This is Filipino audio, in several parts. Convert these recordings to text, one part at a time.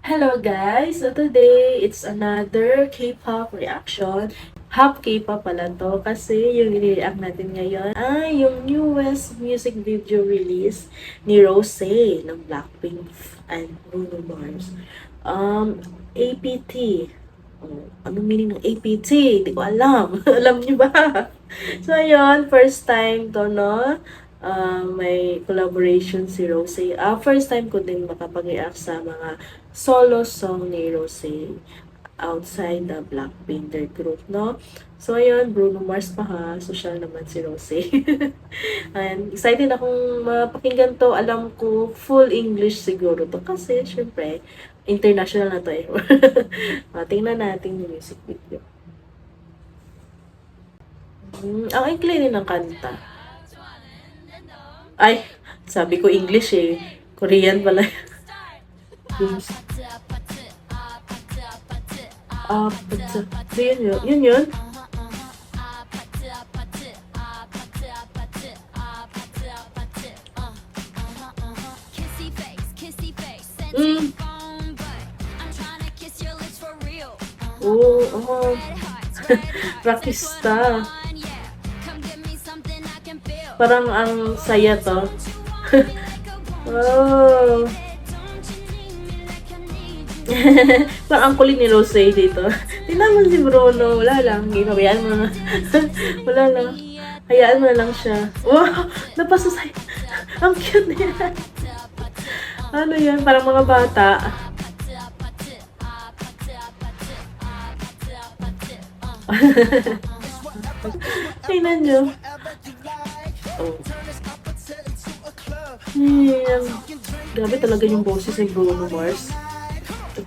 Hello guys! So today, it's another K-pop reaction. Half K-pop pala to kasi yung i-react natin ngayon ay yung newest music video release ni Rosé ng Blackpink and Bruno Mars. APT. Oh, anong meaning ng APT? Hindi ko alam. Alam niyo ba? So, ayun, first time to, no? May collaboration si Rosé. First time ko din makapag-react sa mga solo song ni Rosé outside the Blackpink their group, no? So, ayun, Bruno Mars pa ha. Social naman si Rosé. And excited akong mapakinggan to. Alam ko, full English siguro to. Kasi, syempre, international na to eh. Tingnan natin yung music video. Ang ikli rin ng kanta. Ay, sabi ko English eh. Korean pala. Yun yun. Yun yun. Mm. Oo, oh. Rockista. Parang ang saya to. Oh. Parang ang kulit ni Rosé dito. Tingnan mo si Bruno. Wala lang. Hayaan mo na. Wala lang. Hayaan mo na lang siya. Wow! Napasasay. Ang cute niya. Ano yan? Parang mga bata. Tingnan nyo. Oh. Ayan. Grabe talaga yung boses ni Bruno Mars.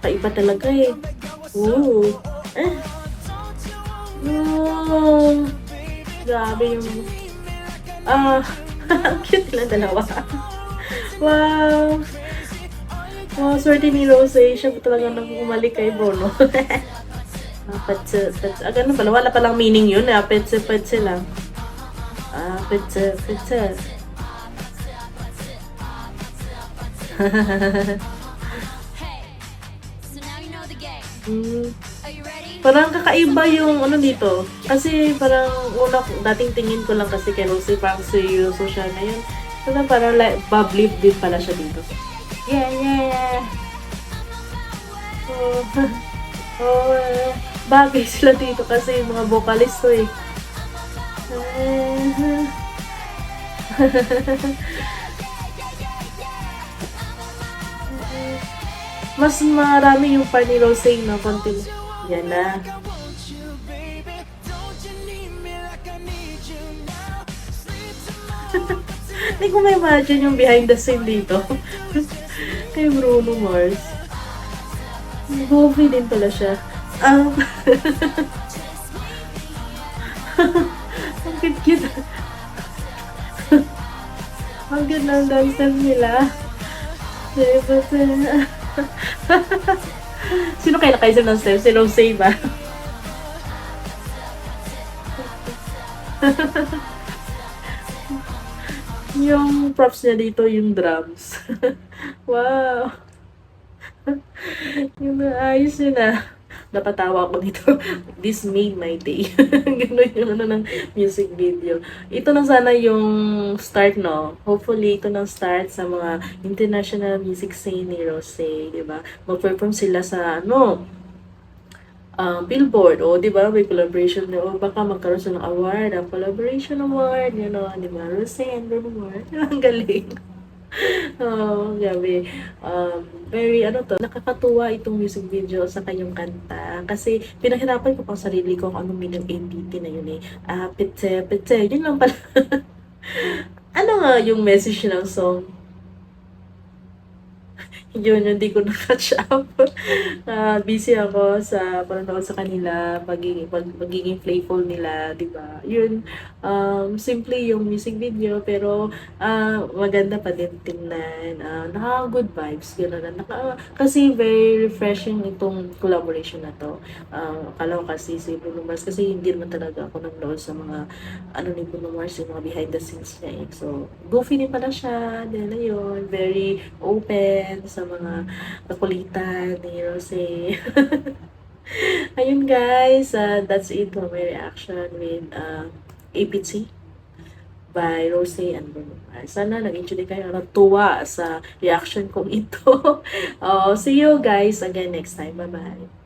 Iba talaga eh. Oo. Oh. Grabe yung... ang cute nila dalawa. Wow. Wow, swerte ni Rosé. Siya talaga nang umalik kay Bruno. Petse. Ano pala? Wala palang meaning yun. Petse lang. Petse. Parang kakaiba yung ano dito. Kasi parang dating tingin ko lang kasi kay Rosé parang seryoso siya ngayon. Parang like, bubbly din pala siya dito. Yeah. Bagay sila dito kasi yung mga vocalist to eh. Mas marami yung part ni Rosé na konti. Yan na. Hindi ko ma-imagine yung behind the scene dito. Kay Bruno Mars. Goofy din pala siya. Ang cute. Ang cute ng dance nila. Sino kaya nakaisip ng steps? Si Rosé ba? Yung props niya dito, yung drums. Wow! Yung ayos yun ah. Napatawa ako dito. This made my day. Ganun yung ano ng music video. Ito na sana yung start, no? Hopefully, ito na start sa mga international music scene ni Rosé, di ba? Mag-perform sila sa, Billboard, di ba? May collaboration na, baka magkaroon sila ng award, ang collaboration award, di ba? Rosé and Bruno Mars. Ang galing. Grabe. Very, nakakatuwa itong music video sa kanyang kanta. Kasi, pinahirapan ko pang sarili ko kung anong meaning APT na yun eh. Petse. Yun lang pala. Ano nga yung message ng song? Yun, hindi ko na-catch up. Busy ako sa panonood sa kanila, pagiging playful nila, di ba? Yun, simple yung music video, pero maganda pa din tingnan. Naka-good vibes, gano'n. Kasi very refreshing itong collaboration na to. Akala ko kasi si Bruno Mars, kasi hindi naman talaga ako nag-nood sa mga, ni Bruno Mars, yung mga behind the scenes niya eh. So, goofy din pala siya, din na yun, very open sa sa mga kakulitan ni Rosé. Ayun guys, that's it for my reaction with APT by Rosè and Bruno Mars. Sana nag-enjoy kayo, natuwa sa reaction kong ito. See you guys again next time. Bye-bye.